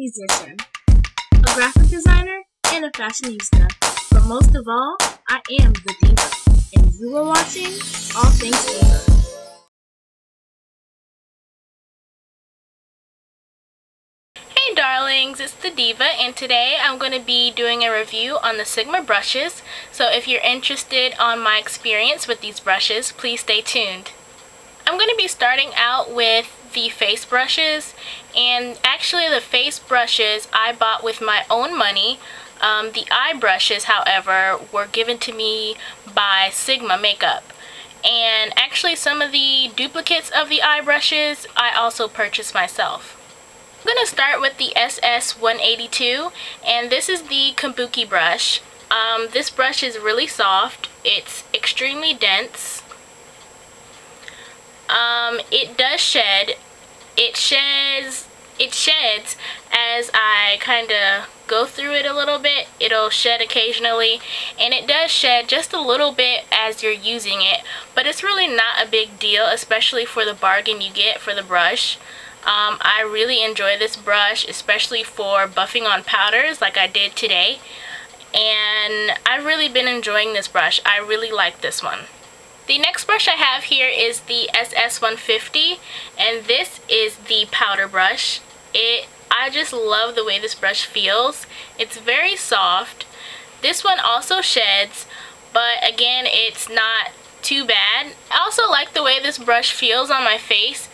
musician, a graphic designer, and a fashionista. But most of all, I am the diva, and you are watching All Things Diva. Hey darlings, it's the Diva, and today I'm going to be doing a review on the Sigma brushes. So if you're interested on my experience with these brushes, please stay tuned. I'm going to be starting out with the face brushes, and actually the face brushes I bought with my own money. The eye brushes, however, were given to me by Sigma Makeup. And actually some of the duplicates of the eye brushes I also purchased myself. I'm going to start with the SS182, and this is the Kabuki brush. This brush is really soft. It's extremely dense. It does shed. It sheds as I kind of go through it a little bit. It'll shed occasionally, and it does shed just a little bit as you're using it, but it's really not a big deal, especially for the bargain you get for the brush. I really enjoy this brush, especially for buffing on powders like I did today, and I've really been enjoying this brush. I really like this one. The next brush I have here is the SS150, and this is the powder brush. I just love the way this brush feels. It's very soft. This one also sheds, but again, it's not too bad. I also like the way this brush feels on my face.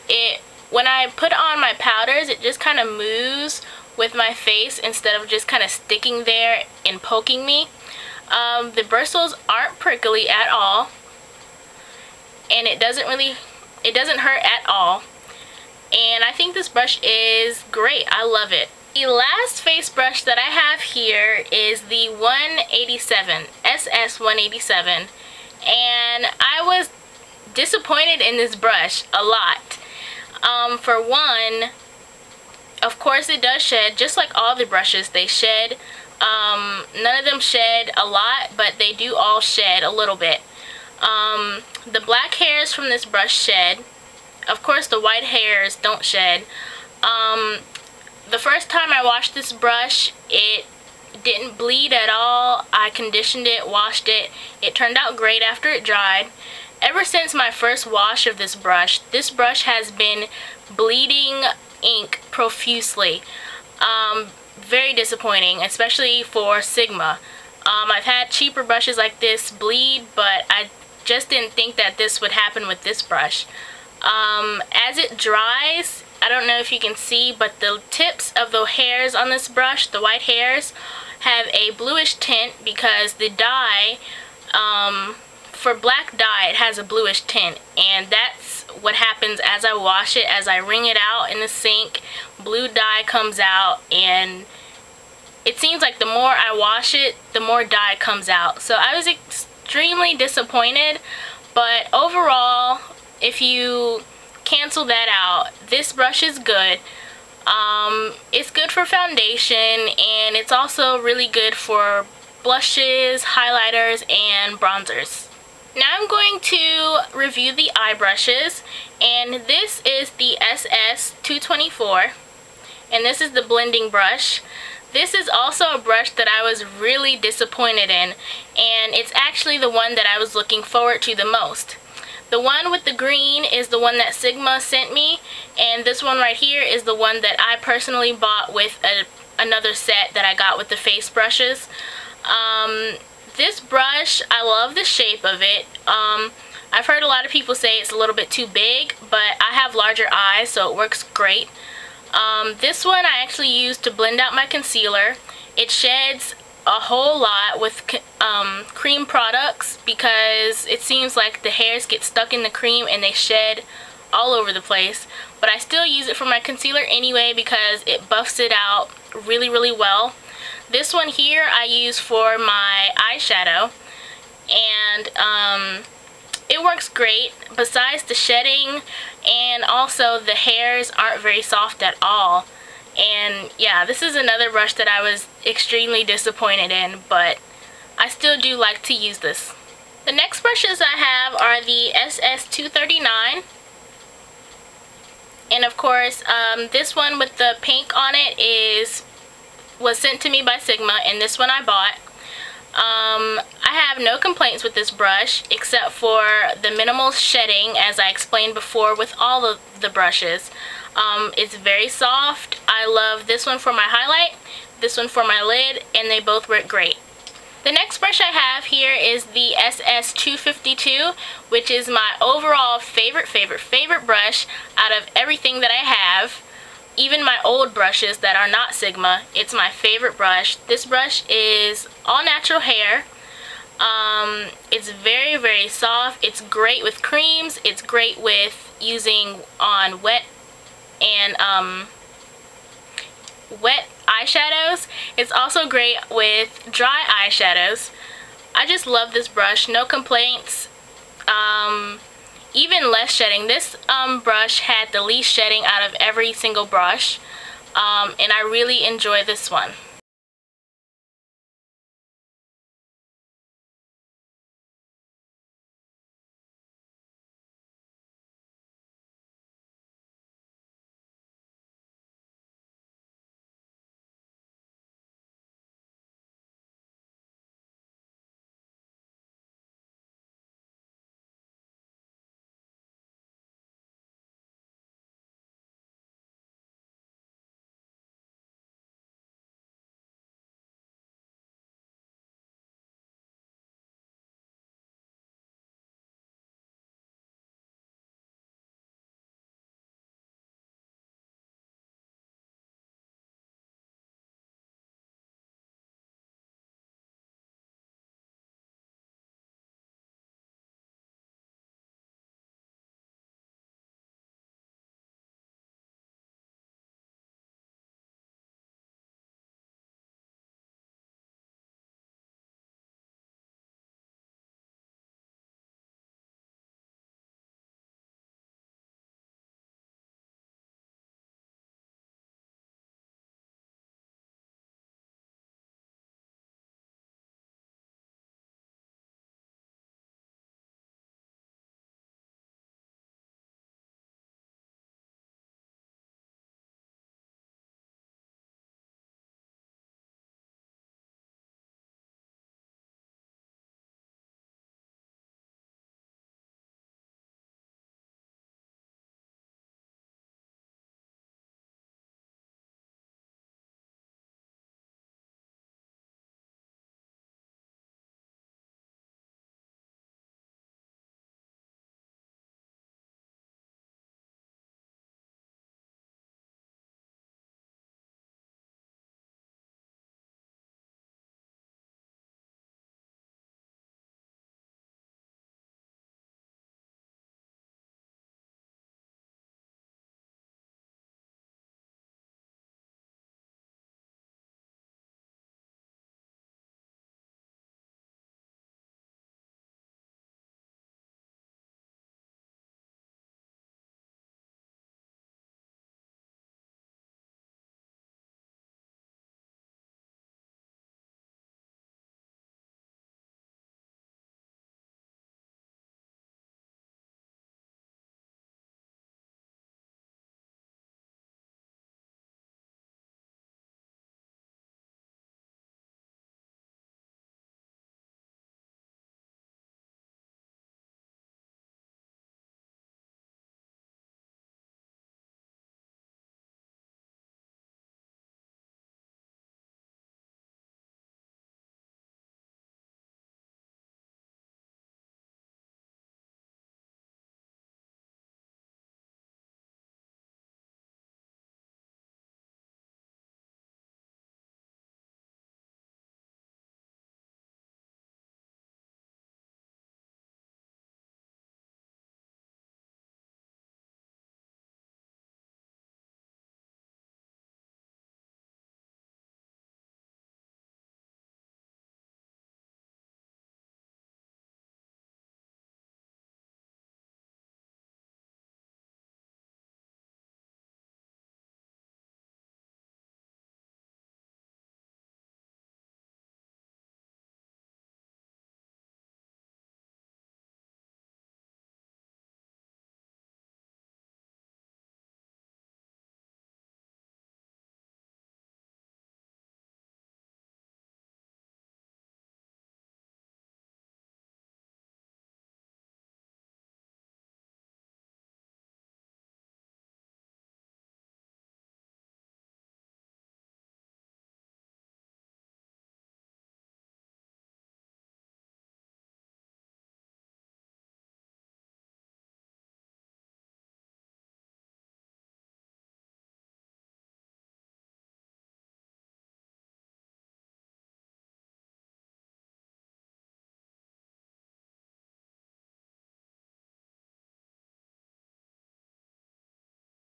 When I put on my powders, it just kind of moves with my face instead of just kind of sticking there and poking me. The bristles aren't prickly at all, and it doesn't hurt at all. And I think this brush is great. I love it. The last face brush that I have here is the 187, SS187, and I was disappointed in this brush a lot. For one, of course it does shed, just like all the brushes, they shed. None of them shed a lot, but they do all shed a little bit. The black hairs from this brush shed. Of course the white hairs don't shed. The first time I washed this brush, it didn't bleed at all. I conditioned it, washed it. It turned out great after it dried. Ever since my first wash of this brush has been bleeding ink profusely. Very disappointing, especially for Sigma. I've had cheaper brushes like this bleed, but I just didn't think that this would happen with this brush. As it dries, I don't know if you can see, but the tips of the hairs on this brush, the white hairs, have a bluish tint because the dye, for black dye, it has a bluish tint, and that's what happens as I wash it. As I wring it out in the sink, blue dye comes out, and it seems like the more I wash it, the more dye comes out. So I was extremely disappointed, but overall, if you cancel that out, this brush is good. It's good for foundation, and it's also really good for blushes, highlighters, and bronzers. Now I'm going to review the eye brushes, and this is the SS224, and this is the blending brush. This is also a brush that I was really disappointed in, and it's actually the one that I was looking forward to the most. The one with the green is the one that Sigma sent me, and this one right here is the one that I personally bought with another set that I got with the face brushes. This brush, I love the shape of it. I've heard a lot of people say it's a little bit too big, but I have larger eyes, so it works great. This one I actually used to blend out my concealer. It sheds a whole lot with cream products because it seems like the hairs get stuck in the cream and they shed all over the place. But I still use it for my concealer anyway because it buffs it out really, really well. This one here I use for my eyeshadow, and it works great besides the shedding, and also the hairs aren't very soft at all. And yeah, this is another brush that I was extremely disappointed in, but I still do like to use this. The next brushes I have are the SS239, And of course, this one with the pink on it was sent to me by Sigma, and this one I bought. I have no complaints with this brush except for the minimal shedding, as I explained before with all of the brushes. It's very soft. I love this one for my highlight, this one for my lid, and they both work great. The next brush I have here is the SS252, which is my overall favorite brush out of everything that I have. Even my old brushes that are not Sigma, it's my favorite brush. This brush is all natural hair. It's very soft. It's great with creams. It's great with using on wet eyeshadows. It's also great with dry eyeshadows. I just love this brush. No complaints. Even less shedding. This brush had the least shedding out of every single brush, and I really enjoy this one.